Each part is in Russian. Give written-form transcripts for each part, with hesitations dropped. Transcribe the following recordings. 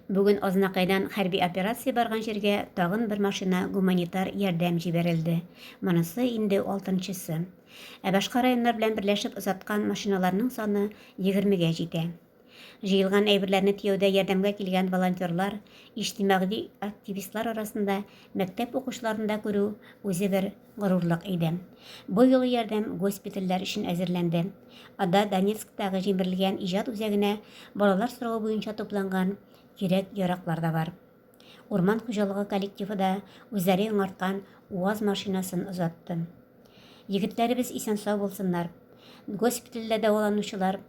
Бүген Азнакайдан хәрби операция барган җиргә тагын бер машина гуманитар ярдәм җибәрелде. Монысы инде 6-нчысы. Ә башка районнар белән берләшеп озаткан машиналарның саны 20-гә җитә. Җыелган әйберләрне тияүдә ярдәмгә килгән волонтерлар, иҗтимагый активистлар арасында мәктәп укучыларын да күрү үзе бер горурлык иде. Бу юлы ярдәм госпитальләр өчен әзерләнде. Ада Донецктагы җимерелгән иҗат үзәгенә балалар сорауы буенча тупланган кирәк-яраклар да бар. Урман хуҗалыгы коллективы да үзләре яңарткан УАЗ машинасын озатты. Егетләребез исән-сау булсыннар. Госпитальдә дәваланучылар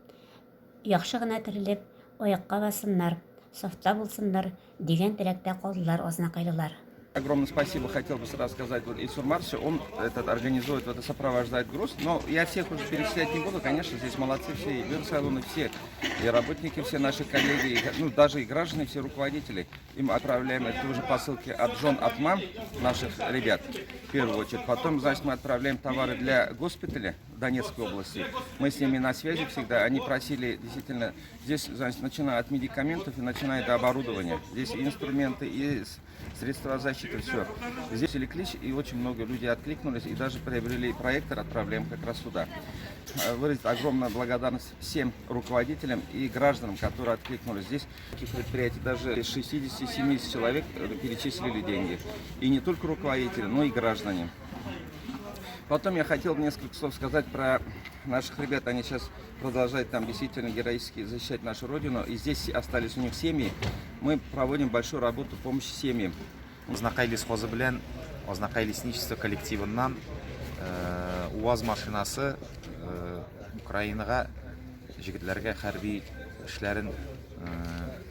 яхшы гына терелеп, аякка бассыннар, сафта булсыннар дигән теләктә калдылар азнакайлылар. Огромное спасибо хотел бы сразу сказать Ильсур Марсу, он организует, сопровождает груз, но я всех уже перечислять не буду, конечно, здесь молодцы все, и бюрсалоны все, и работники, все наши коллеги, и, даже и граждане, все руководители. Им отправляем это уже посылки от жен, от мам наших ребят, в первую очередь. Потом, значит, мы отправляем товары для госпиталя Донецкой области. Мы с ними на связи всегда, они просили действительно, здесь, значит, начиная от медикаментов и начиная до оборудования. Здесь и инструменты, и средства защиты, все. Здесь клич, и очень много людей откликнулись, и даже приобрели проектор, отправляем как раз сюда. Выразить огромную благодарность всем руководителям и гражданам, которые откликнулись. Здесь таких предприятий даже 60-70 человек перечислили деньги. И не только руководители, но и граждане. Потом я хотел несколько слов сказать про наших ребят. Они сейчас продолжают там действительно героически защищать нашу родину. И здесь остались у них семьи. Мы проводим большую работу помощи семьям. Азнакай лесхозы белән Азнакай лесничество коллективыннан УАЗ машинасы Украинага җегетләргә хәрби эшләрен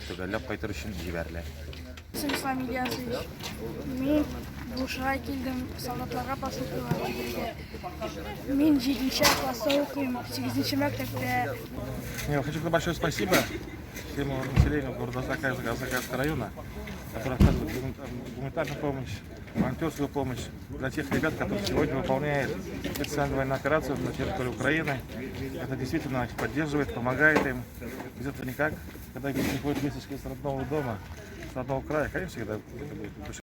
төгәлләп кайтыр өчен җибәрелә. Ислам Ильясович, мен Бушыға келдім, солдатларға посылкалар жіберуге. Мен 7-ші класста оқимын, 8-ші мектепте. Я хочу сказать большое спасибо всему населению города Азнакайского района, которые оказывают гуманитарную помощь, волонтерскую помощь для тех ребят, которые сегодня выполняют специальную военную операцию на территории Украины. Это действительно поддерживает, помогает им. Без этого никак. Когда приходят весточки с родного дома, с родного края, конечно, всегда